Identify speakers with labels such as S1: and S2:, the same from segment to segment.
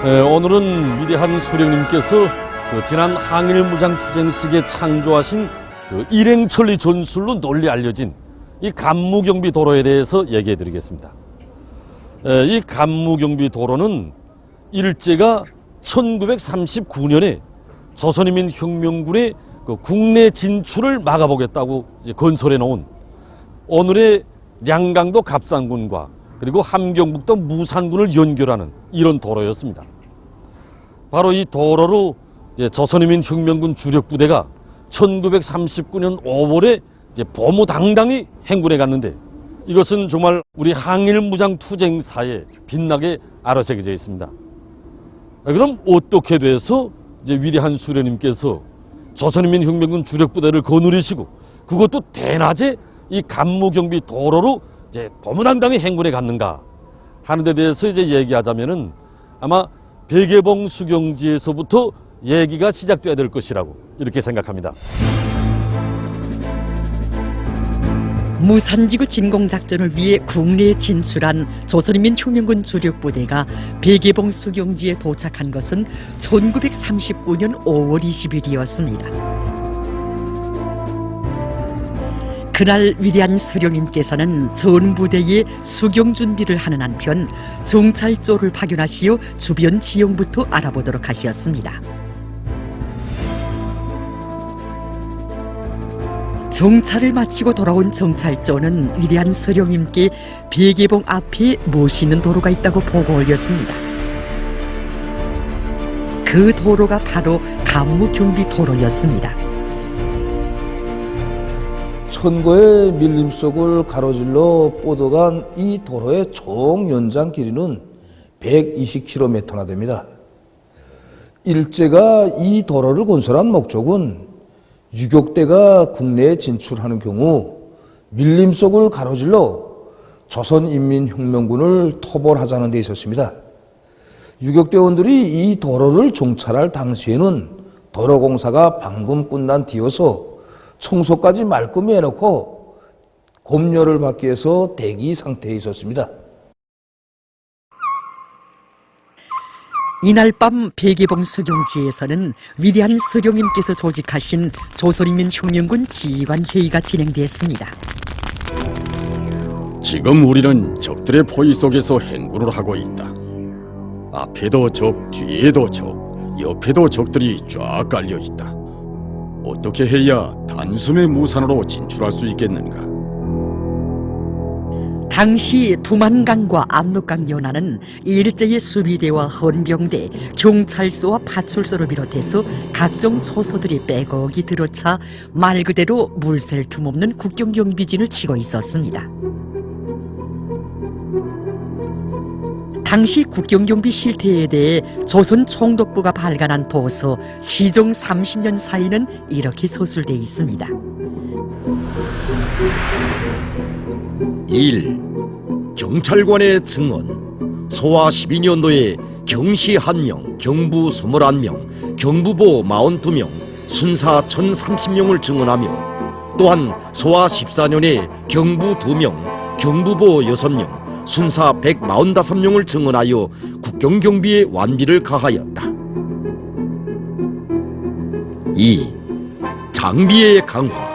S1: 오늘은 위대한 수령님께서 지난 항일무장투쟁 시기에 창조하신 일행천리 전술로 널리 알려진 이 간무경비도로에 대해서 얘기해 드리겠습니다. 이 간무경비도로는 일제가 1939년에 조선인민혁명군의 국내 진출을 막아보겠다고 건설해 놓은 오늘의 량강도 갑산군과 그리고 함경북도 무산군을 연결하는 이런 도로였습니다. 바로 이 도로로 조선인민혁명군 주력부대가 1939년 5월에 보무당당히 행군해 갔는데, 이것은 정말 우리 항일무장투쟁사에 빛나게 알아새겨져 있습니다. 그럼 어떻게 돼서 위대한 수령님께서 조선인민혁명군 주력부대를 거느리시고 그것도 대낮에 이 간무경비 도로로 보무당당히 행군해 갔는가 하는 데 대해서 얘기하자면은 아마 백예봉 수경지에서부터 얘기가 시작돼야 될 것이라고 이렇게 생각합니다.
S2: 무산지구 진공작전을 위해 국내에 진출한 조선인민혁명군 주력부대가 백예봉 수경지에 도착한 것은 1939년 5월 20일이었습니다. 그날 위대한 수령님께서는 전부대에 수경 준비를 하는 한편 정찰조를 파견하시어 주변 지형부터 알아보도록 하셨습니다. 정찰을 마치고 돌아온 정찰조는 위대한 수령님께 백예봉 앞에 멋있는 도로가 있다고 보고 올렸습니다. 그 도로가 바로 간무경비도로였습니다.
S3: 천거의 밀림 속을 가로질러 뻗어간 이 도로의 총 연장 길이는 120km나 됩니다. 일제가 이 도로를 건설한 목적은 유격대가 국내에 진출하는 경우 밀림 속을 가로질러 조선인민혁명군을 토벌하자는 데 있었습니다. 유격대원들이 이 도로를 정찰할 당시에는 도로공사가 방금 끝난 뒤여서 청소까지 말끔히 해놓고 검열을 받기 위해서 대기 상태에 있었습니다.
S2: 이날 밤 백예봉 수경지에서는 위대한 수령님께서 조직하신 조선인민혁명군 지휘관 회의가 진행됐습니다.
S4: 지금 우리는 적들의 포위 속에서 행군을 하고 있다. 앞에도 적, 뒤에도 적, 옆에도 적들이 쫙 깔려 있다. 어떻게 해야 단숨에 무산으로 진출할 수 있겠는가?
S2: 당시 두만강과 압록강 연안은 일제의 수비대와 헌병대, 경찰서와 파출소를 비롯해서 각종 초소들이 빼곡히 들어차 말 그대로 물샐 틈 없는 국경경비진을 치고 있었습니다. 당시 국경경비 실태에 대해 조선 총독부가 발간한 도서 시종 30년 사이는 이렇게 서술돼 있습니다.
S5: 1. 경찰관의 증언. 소화 12년도에 경시 1명, 경부 21명, 경부보 42명, 순사 1030명을 증언하며, 또한 소화 14년에 경부 2명, 경부보 6명, 순사 145명을 증언하여 국경경비에 완비를 가하였다. 2. 장비의 강화.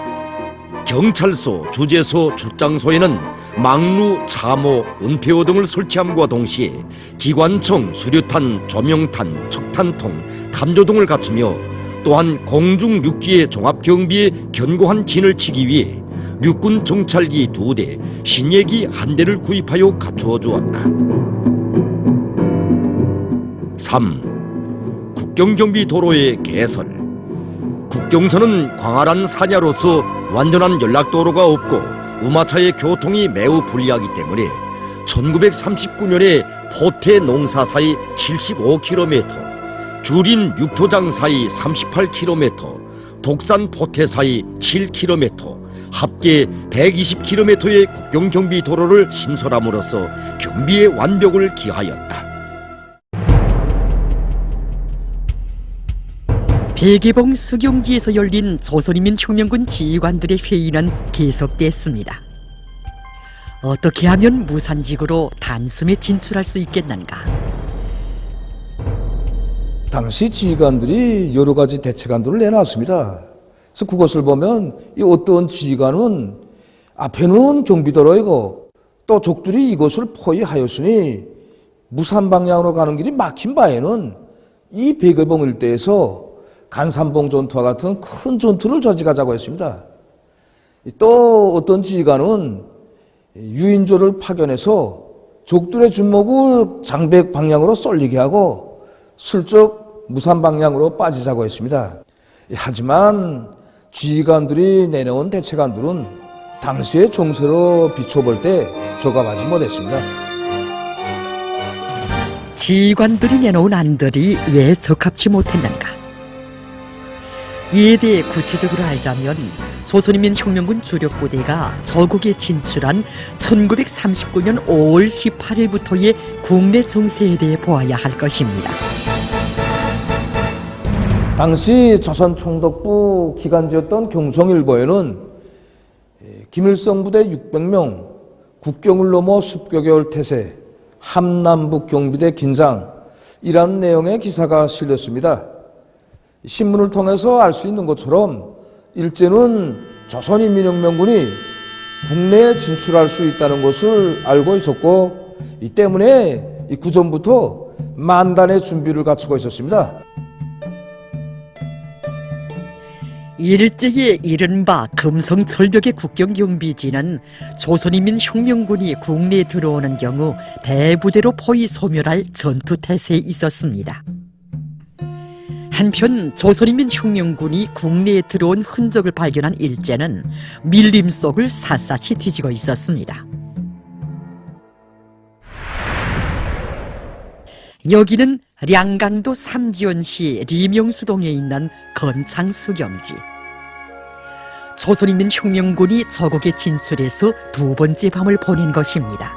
S5: 경찰서, 주재소, 출장소에는 망루, 참호, 은폐호 등을 설치함과 동시에 기관총, 수류탄, 조명탄, 척탄통, 탐조 등을 갖추며, 또한 공중 육지의 종합경비에 견고한 진을 치기 위해 육군 정찰기 2대, 신예기 1대를 구입하여 갖추어 주었다. 3. 국경경비 도로의 개설. 국경선은 광활한 산야로서 완전한 연락도로가 없고 우마차의 교통이 매우 불리하기 때문에 1939년에 포태 농사 사이 75km, 주린 육토장 사이 38km, 독산 포태 사이 7km, 합계 120km의 국경경비 도로를 신설함으로써 경비의 완벽을 기하였다.
S2: 백예봉 수경지에서 열린 조선인민혁명군 지휘관들의 회의는 계속됐습니다. 어떻게 하면 무산지구로 단숨에 진출할 수 있겠는가?
S3: 당시 지휘관들이 여러 가지 대책안들을 내놨습니다. 그래서 그것을 보면 이 어떤 지휘관은 앞에는 경비도로이고 또 적들이 이것을 포위하였으니 무산 방향으로 가는 길이 막힌 바에는 이 백여봉 일대에서 간산봉 전투와 같은 큰 전투를 저지가자고 했습니다. 또 어떤 지휘관은 유인조를 파견해서 적들의 주목을 장백 방향으로 쏠리게 하고 슬쩍 무산 방향으로 빠지자고 했습니다. 하지만 지휘관들이 내놓은 대책안들은 당시의 정세로 비춰볼 때 적합하지 못했습니다.
S2: 지휘관들이 내놓은 안들이 왜 적합치 못했는가? 이에 대해 구체적으로 알자면 조선인민혁명군 주력부대가 저국에 진출한 1939년 5월 18일부터의 국내 정세에 대해 보아야 할 것입니다.
S3: 당시 조선총독부 기관지였던 경성일보에는 김일성 부대 600명, 국경을 넘어 10여 개월 태세, 함남북 경비대 긴장 이란 내용의 기사가 실렸습니다. 신문을 통해서 알 수 있는 것처럼 일제는 조선인민혁명군이 국내에 진출할 수 있다는 것을 알고 있었고 이 때문에 구전부터 만단의 준비를 갖추고 있었습니다.
S2: 일제의 이른바 금성철벽의 국경경비지는 조선인민혁명군이 국내에 들어오는 경우 대부대로 포위 소멸할 전투태세에 있었습니다. 한편 조선인민혁명군이 국내에 들어온 흔적을 발견한 일제는 밀림 속을 샅샅이 뒤지고 있었습니다. 여기는 량강도 삼지원시 리명수동에 있는 건창수경지. 조선인민혁명군이 저곡에 진출해서 두 번째 밤을 보낸 것입니다.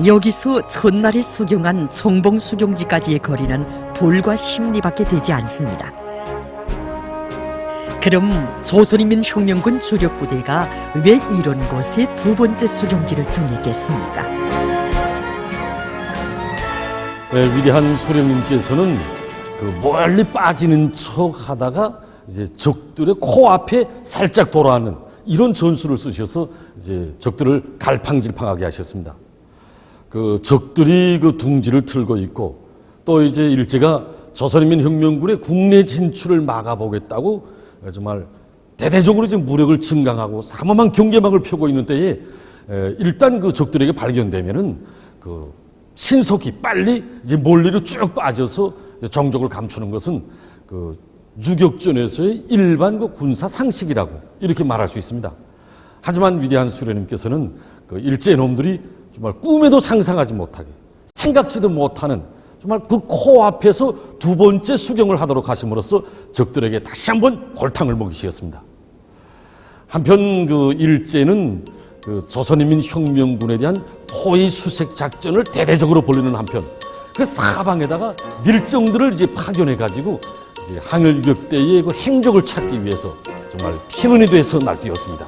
S2: 여기서 첫날에 수경한 총봉수경지까지의 거리는 불과 10리밖에 되지 않습니다. 그럼 조선인민혁명군 주력부대가 왜 이런 곳에 두 번째 수경지를 정했겠습니까?
S1: 위대한 수령님께서는 그 멀리 빠지는 척 하다가 이제 적들의 코앞에 살짝 돌아가는 이런 전술을 쓰셔서 이제 적들을 갈팡질팡하게 하셨습니다. 그 적들이 그 둥지를 틀고 있고 또 이제 일제가 조선인민혁명군의 국내 진출을 막아보겠다고 정말 대대적으로 이제 무력을 증강하고 삼엄한 경계막을 펴고 있는 때에 일단 그 적들에게 발견되면은 그 신속히 빨리 이제 몰리로 쭉 빠져서 정적을 감추는 것은 그 유격전에서의 일반 그 군사 상식이라고 이렇게 말할 수 있습니다. 하지만 위대한 수령님께서는 그 일제 놈들이 정말 꿈에도 상상하지 못하게 생각지도 못하는 정말 그 코앞에서 두 번째 수경을 하도록 하심으로써 적들에게 다시 한번 골탕을 먹이시었습니다. 한편 그 일제는 그 조선인민혁명군에 대한 포위 수색 작전을 대대적으로 벌이는 한편 그 사방에다가 밀정들을 이제 파견해 가지고 항일 유격대의 그 행적을 찾기 위해서 정말 피눈이 돼서 날뛰었습니다.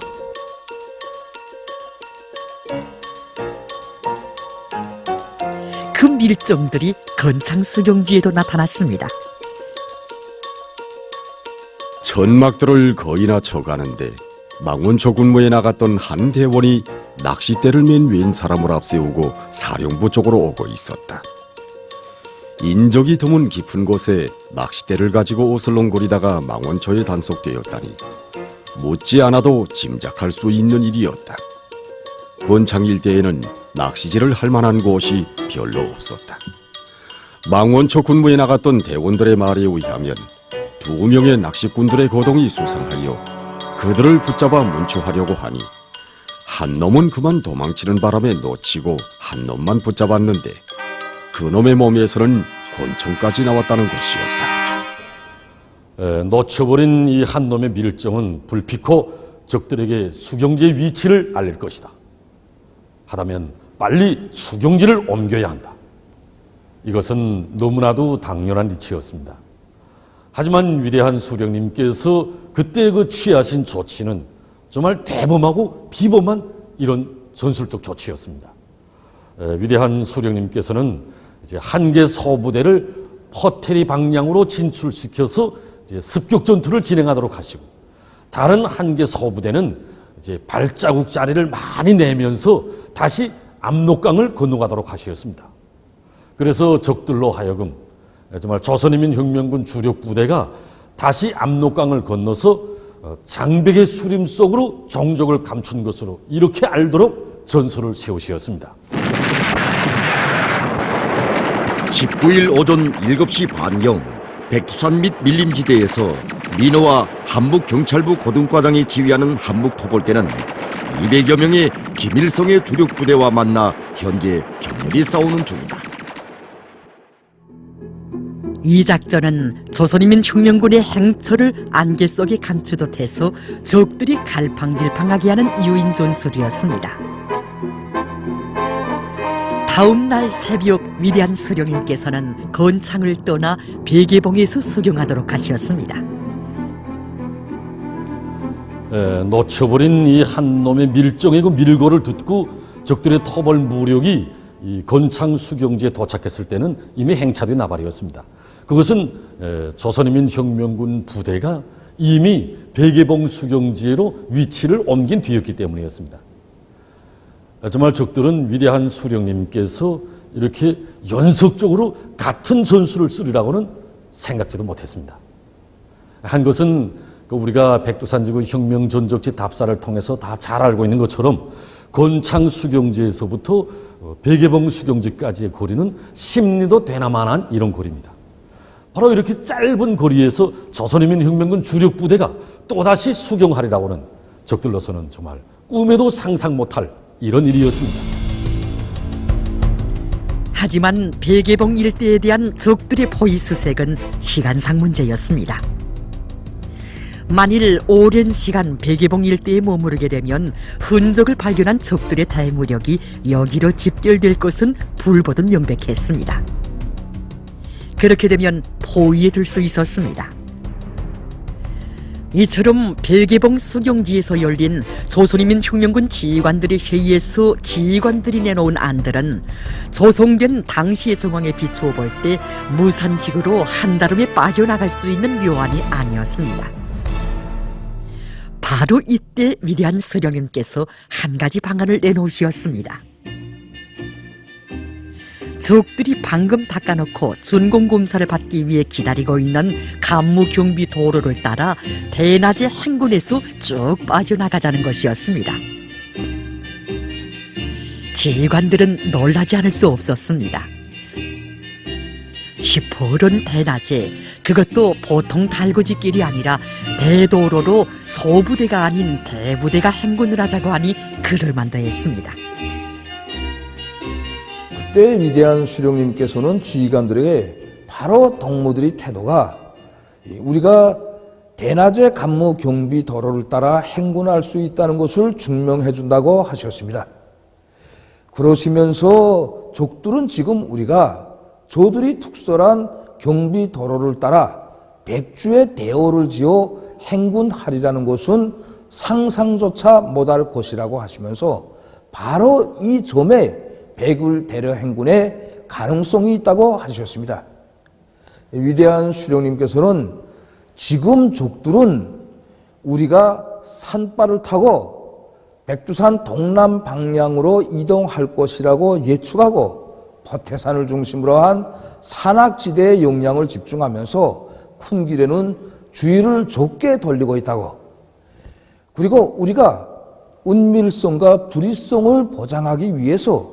S2: 그 밀정들이 건창수경지에도 나타났습니다.
S4: 천막들을 거의나 쳐가는데 망원초 군무에 나갔던 한 대원이 낚싯대를 맨 왼 사람을 앞세우고 사령부 쪽으로 오고 있었다. 인적이 드문 깊은 곳에 낚싯대를 가지고 오슬렁거리다가 망원초에 단속되었다니 묻지 않아도 짐작할 수 있는 일이었다. 건창 일대에는 낚시질을 할 만한 곳이 별로 없었다. 망원초 군무에 나갔던 대원들의 말에 의하면 2명의 낚시꾼들의 거동이 수상하여 그들을 붙잡아 문초하려고 하니 한 놈은 그만 도망치는 바람에 놓치고 한 놈만 붙잡았는데 그 놈의 몸에서는 권총까지 나왔다는 것이었다.
S1: 놓쳐버린 이 한 놈의 밀정은 불피코 적들에게 수경지의 위치를 알릴 것이다. 하다면 빨리 수경지를 옮겨야 한다. 이것은 너무나도 당연한 이치였습니다. 하지만 위대한 수령님께서 그때 그 취하신 조치는 정말 대범하고 비범한 이런 전술적 조치였습니다. 위대한 수령님께서는 이제 한개 서부대를 퍼테리 방향으로 진출시켜서 이제 습격 전투를 진행하도록 하시고, 다른 한개 서부대는 이제 발자국 자리를 많이 내면서 다시 압록강을 건너가도록 하셨습니다. 그래서 적들로 하여금 정말 조선인민혁명군 주력 부대가 다시 압록강을 건너서 장백의 수림 속으로 종족을 감춘 것으로 이렇게 알도록 전술을 세우셨습니다.
S5: 19일 오전 7시 반경 백두산 및 밀림지대에서 민호와 한북경찰부 고등과장이 지휘하는 한북토벌대는 200여 명의 김일성의 주력 부대와 만나 현재 격렬히 싸우는 중이다.
S2: 이 작전은 조선인민혁명군의 행처를 안개 속에 감추듯 해서 적들이 갈팡질팡하게 하는 유인 전술이었습니다. 다음 날 새벽 위대한 수령님께서는 건창을 떠나 베개봉에서 수경하도록 하셨습니다.
S1: 놓쳐버린 이 한 놈의 밀정의 그 밀고를 듣고 적들의 토벌 무력이 이 건창 수경지에 도착했을 때는 이미 행차된 나발이었습니다. 그것은 조선인민혁명군 부대가 이미 베개봉 수경지로 위치를 옮긴 뒤였기 때문이었습니다. 정말 적들은 위대한 수령님께서 이렇게 연속적으로 같은 전술을 쓰리라고는 생각지도 못했습니다. 한 것은 우리가 백두산지구 혁명전적지 답사를 통해서 다 잘 알고 있는 것처럼 건창 수경지에서부터 베개봉 수경지까지의 거리는 십리도 되나마난 이런 거리입니다. 바로 이렇게 짧은 거리에서 조선인민혁명군 주력 부대가 또다시 수경하리라고는 적들로서는 정말 꿈에도 상상 못할 이런 일이었습니다.
S2: 하지만 베개봉 일대에 대한 적들의 포위 수색은 시간상 문제였습니다. 만일 오랜 시간 베개봉 일대에 머무르게 되면 흔적을 발견한 적들의 대무력이 여기로 집결될 것은 불보듯 명백했습니다. 그렇게 되면 포위에 들 수 있었습니다. 이처럼 베개봉 수경지에서 열린 조선인민혁명군 지휘관들의 회의에서 지휘관들이 내놓은 안들은 조성된 당시의 정황에 비추어 볼 때 무산직으로 한달음에 빠져나갈 수 있는 묘안이 아니었습니다. 바로 이때 위대한 수령님께서 한 가지 방안을 내놓으셨습니다. 적들이 방금 닦아놓고 준공검사를 받기 위해 기다리고 있는 간무경비 도로를 따라 대낮에 행군에서 쭉 빠져나가자는 것이었습니다. 지휘관들은 놀라지 않을 수 없었습니다. 시퍼런 대낮에, 그것도 보통 달구지길이 아니라 대도로로 소부대가 아닌 대부대가 행군을 하자고 하니 그럴만도 했습니다.
S3: 그때 위대한 수령님께서는 지휘관들에게 바로 동무들의 태도가 우리가 대낮에 간무 경비 도로를 따라 행군할 수 있다는 것을 증명해 준다고 하셨습니다. 그러시면서 적들은 지금 우리가 저들이 특설한 경비 도로를 따라 백주의 대오를 지어 행군하리라는 것은 상상조차 못할 것이라고 하시면서 바로 이 점에 백을 대려 행군의 가능성이 있다고 하셨습니다. 위대한 수령님께서는 지금 적들은 우리가 산바를 타고 백두산 동남 방향으로 이동할 것이라고 예측하고 포태산을 중심으로 한 산악지대에 역량을 집중하면서 큰 길에는 주의를 좁게 돌리고 있다고, 그리고 우리가 은밀성과 불의성을 보장하기 위해서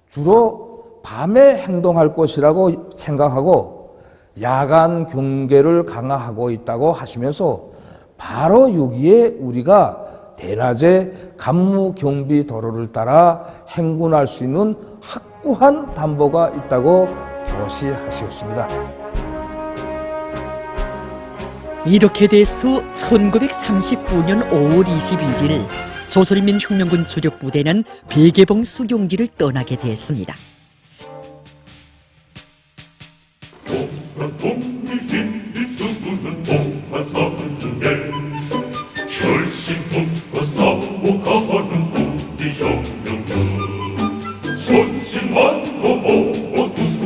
S3: 주로 밤에 행동할 것이라고 생각하고 야간 경계를 강화하고 있다고 하시면서 바로 여기에 우리가 대낮에 간무 경비 도로를 따라 행군할 수 있는 확고한 담보가 있다고 표시하셨습니다.
S2: 이렇게 돼서 1939년 5월 21일 조선인민혁명군 주력 부대는 베개봉 수경지를 떠나게 됐습니다.
S6: 손짓만도 모두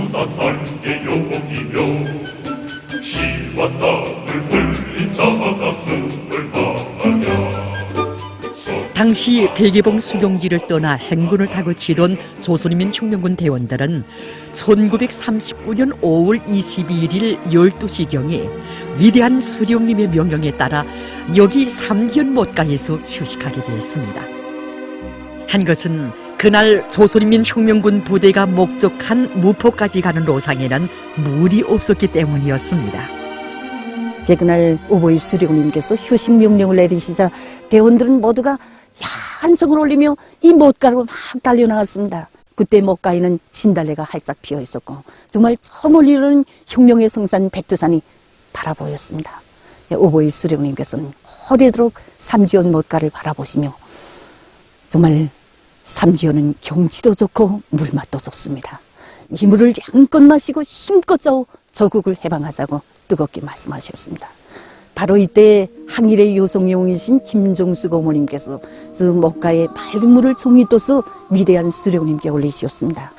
S2: 당시 백예봉 수경지를 떠나 행군을 타고 치던 조선인민 혁명군 대원들은 1939년 5월 22일 12시경에 위대한 수령님의 명령에 따라 여기 삼지연 못가에서 휴식하게 되었습니다. 한 것은 그날 조선인민 혁명군 부대가 목적한 무포까지 가는 로상에는 물이 없었기 때문이었습니다.
S6: 그날 오보이 수령님께서 휴식 명령을 내리시자 대원들은 모두가 한성을 올리며 이 못가로 막 달려나갔습니다. 그때 못가에는 진달래가 활짝 피어 있었고 정말 저 멀리 이르는 혁명의 성산 백두산이 바라보였습니다. 오보이 수령님께서는 허리도록 삼지연 못가를 바라보시며 정말 삼지연은 경치도 좋고 물맛도 좋습니다. 이 물을 양껏 마시고 힘껏 저국을 해방하자고 뜨겁게 말씀하셨습니다. 바로 이때 항일의 요성용이신 김종숙 어머님께서 그 목가에 맑은 물을 종이 떠서 위대한 수령님께 올리셨습니다.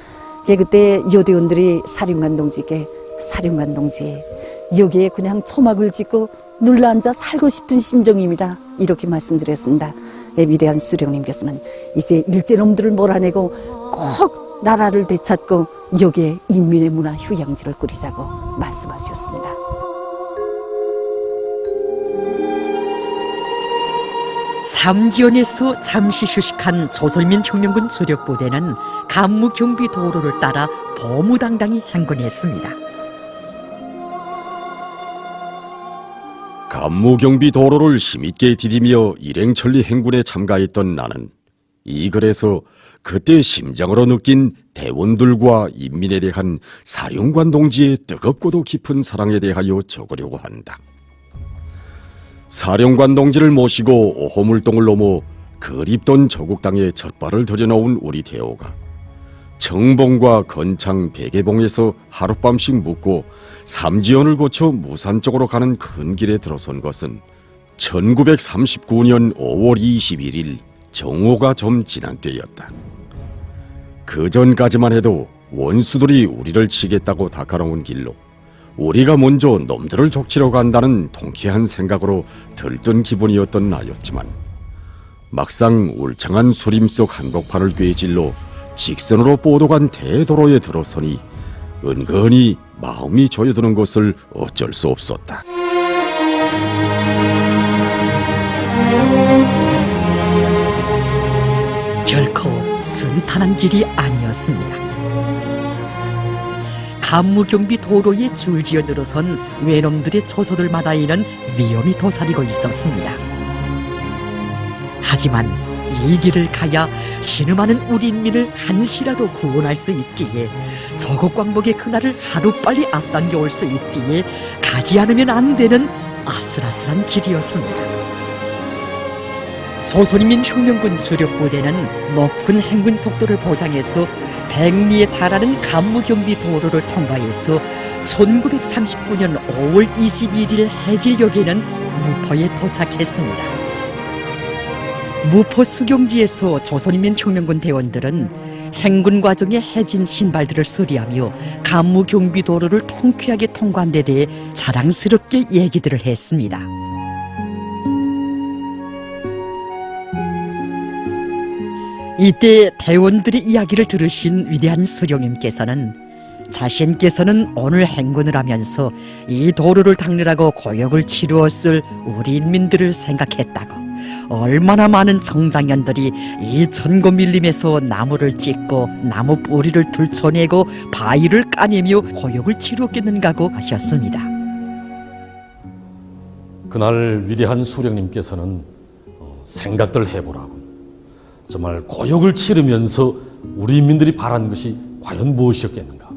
S6: 그때 여대원들이 사령관 동지께 사령관 동지 여기에 그냥 초막을 짓고 눌러앉아 살고 싶은 심정입니다. 이렇게 말씀드렸습니다. 위대한 수령님께서는 이제 일제놈들을 몰아내고 꼭 나라를 되찾고 여기에 인민의 문화 휴양지를 꾸리자고 말씀하셨습니다.
S2: 삼지연에서 잠시 휴식한 조선인민 혁명군 주력부대는 간무경비 도로를 따라 범우당당히 행군했습니다.
S4: 간무경비 도로를 힘있게 디디며 일행천리 행군에 참가했던 나는 이 글에서 그때 심장으로 느낀 대원들과 인민에 대한 사령관 동지의 뜨겁고도 깊은 사랑에 대하여 적으려고 한다. 사령관 동지를 모시고 오호물동을 넘어 그립던 조국 땅에 젖발을 들여놓은 우리 대호가 청봉과 건창, 백예봉에서 하룻밤씩 묵고 삼지연을 거쳐 무산 쪽으로 가는 큰 길에 들어선 것은 1939년 5월 21일 정오가 좀 지난 때였다. 그 전까지만 해도 원수들이 우리를 치겠다고 닦아놓은 길로 우리가 먼저 놈들을 족치러 간다는 통쾌한 생각으로 들뜬 기분이었던 나였지만 막상 울창한 수림 속 한복판을 꿰질러 직선으로 뻗어간 대도로에 들어서니 은근히 마음이 조여드는 것을 어쩔 수 없었다.
S2: 결코 순탄한 길이 아니었습니다. 간무경비 도로에 줄지어 늘어선 외놈들의 초소들마다 이는 위험이 도사리고 있었습니다. 하지만 이 길을 가야 신음하는 우리 인민을 한시라도 구원할 수 있기에 저국 광복의 그날을 하루빨리 앞당겨 올 수 있기에 가지 않으면 안 되는 아슬아슬한 길이었습니다. 조선인민 혁명군 주력부대는 높은 행군 속도를 보장해서 100리에 달하는 간무경비 도로를 통과해서 1939년 5월 21일 해질역에는 무포에 도착했습니다. 무포 수경지에서 조선인민 혁명군 대원들은 행군 과정에 해진 신발들을 수리하며 간무경비 도로를 통쾌하게 통과한 데 대해 자랑스럽게 얘기들을 했습니다. 이때 대원들의 이야기를 들으신 위대한 수령님께서는 자신께서는 오늘 행군을 하면서 이 도로를 닦느라고 고역을 치루었을 우리 인민들을 생각했다고, 얼마나 많은 정장년들이 이 전고 밀림에서 나무를 찢고 나무 뿌리를 들춰내고 바위를 까내며 고역을 치루었겠는가고 하셨습니다.
S1: 그날 위대한 수령님께서는 생각들 해보라고, 정말 고역을 치르면서 우리 인민들이 바란 것이 과연 무엇이었겠는가.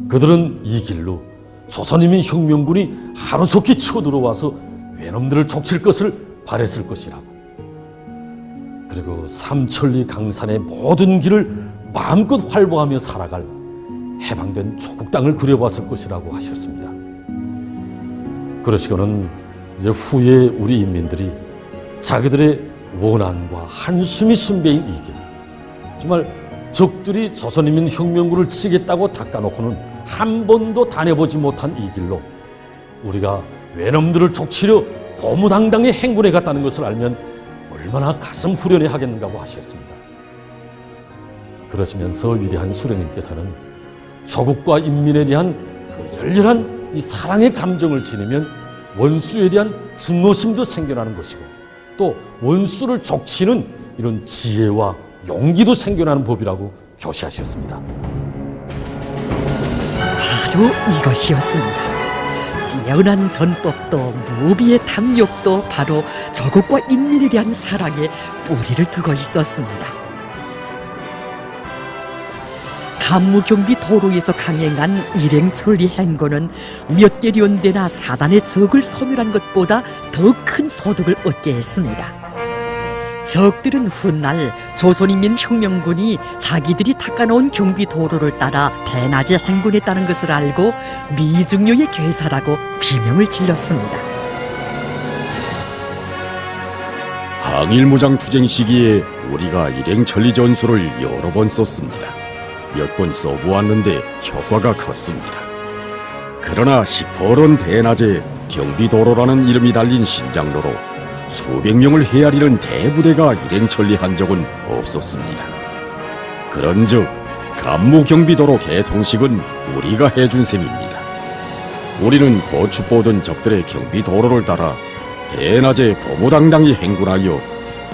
S1: 그들은 이 길로 조선인민 혁명군이 하루속히 쳐들어와서 외놈들을 족칠 것을 바랬을 것이라고. 그리고 삼천리 강산의 모든 길을 마음껏 활보하며 살아갈 해방된 조국 땅을 그려봤을 것이라고 하셨습니다. 그러시고는 이제 후에 우리 인민들이 자기들의 원한과 한숨이 순배인 이 길, 정말 적들이 조선인민 혁명군을 치겠다고 닦아놓고는 한 번도 다녀보지 못한 이 길로 우리가 외놈들을 족치려 고무당당히 행군해 갔다는 것을 알면 얼마나 가슴 후련해 하겠는가고 하셨습니다. 그러시면서 위대한 수령님께서는 조국과 인민에 대한 그 열렬한 이 사랑의 감정을 지니면 원수에 대한 증오심도 생겨나는 것이고 또 원수를 족치는 이런 지혜와 용기도 생겨나는 법이라고 교시하셨습니다.
S2: 바로 이것이었습니다. 뛰어난 전법도 무비의 탐욕도 바로 조국과 인민에 대한 사랑에 뿌리를 두고 있었습니다. 간무경비 도로에서 강행한 일행천리 행군은 몇 개련대나 사단의 적을 소멸한 것보다 더 큰 소득을 얻게 했습니다. 적들은 훗날 조선인민혁명군이 자기들이 닦아놓은 경비 도로를 따라 대낮에 행군했다는 것을 알고 미중료의 괴사라고 비명을 질렀습니다.
S4: 항일무장 투쟁 시기에 우리가 일행천리 전술을 여러 번 썼습니다. 몇 번 써보았는데 효과가 컸습니다. 그러나 시퍼런 대낮에 경비도로라는 이름이 달린 신장로로 수백 명을 헤아리는 대부대가 일행천리한 적은 없었습니다. 그런즉 간무경비도로 개통식은 우리가 해준 셈입니다. 우리는 고추 뻗은 적들의 경비도로를 따라 대낮에 보무당당히 행군하여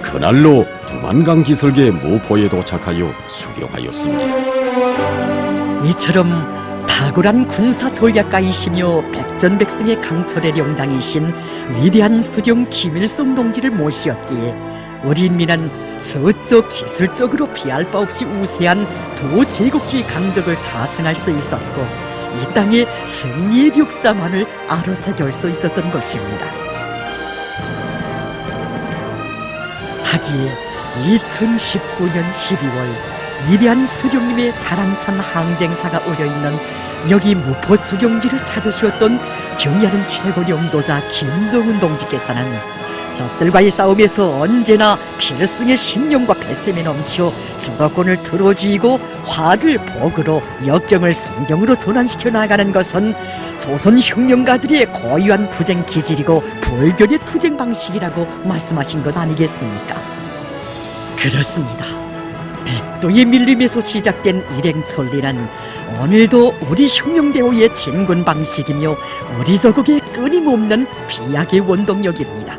S4: 그날로 두만강 기슭의 무포에 도착하여 수경하였습니다.
S2: 이처럼 탁월한 군사 전략가이시며 백전백승의 강철의 명장이신 위대한 수령 김일성 동지를 모시었기에 우리 인민은 서쪽 기술적으로 피할 바 없이 우세한 두 제국주의 강적을 타승할 수 있었고 이 땅의 승리의 역사만을 아로새길 수 있었던 것입니다. 하기에 2019년 12월 위대한 수령님의 자랑찬 항쟁사가 어려있는 여기 무포 수경지를 찾으셨던 경의하는 최고 영도자 김정은 동지께서는 적들과의 싸움에서 언제나 필승의 신념과 배심이 넘쳐 주도권을 틀어쥐고 화를 복으로 역경을 순경으로 전환시켜 나가는 것은 조선 혁명가들의 고유한 투쟁 기질이고 불변의 투쟁 방식이라고 말씀하신 것 아니겠습니까? 그렇습니다. 백도의 밀림에서 시작된 일행천리는 오늘도 우리 혁명대오의 진군 방식이며 우리 조국의 끊임없는 비약의 원동력입니다.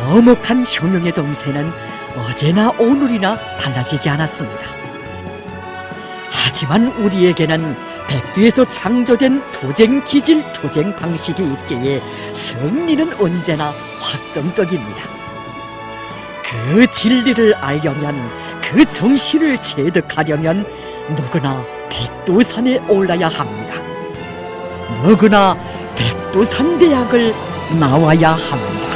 S2: 엄혹한 혁명의 정세는 어제나 오늘이나 달라지지 않았습니다. 하지만 우리에게는 백두에서 창조된 투쟁 기질, 투쟁 방식이 있기에 승리는 언제나 확정적입니다. 그 진리를 알려면, 그 정신을 체득하려면 누구나 백두산에 올라야 합니다. 누구나 백두산 대학을 나와야 합니다.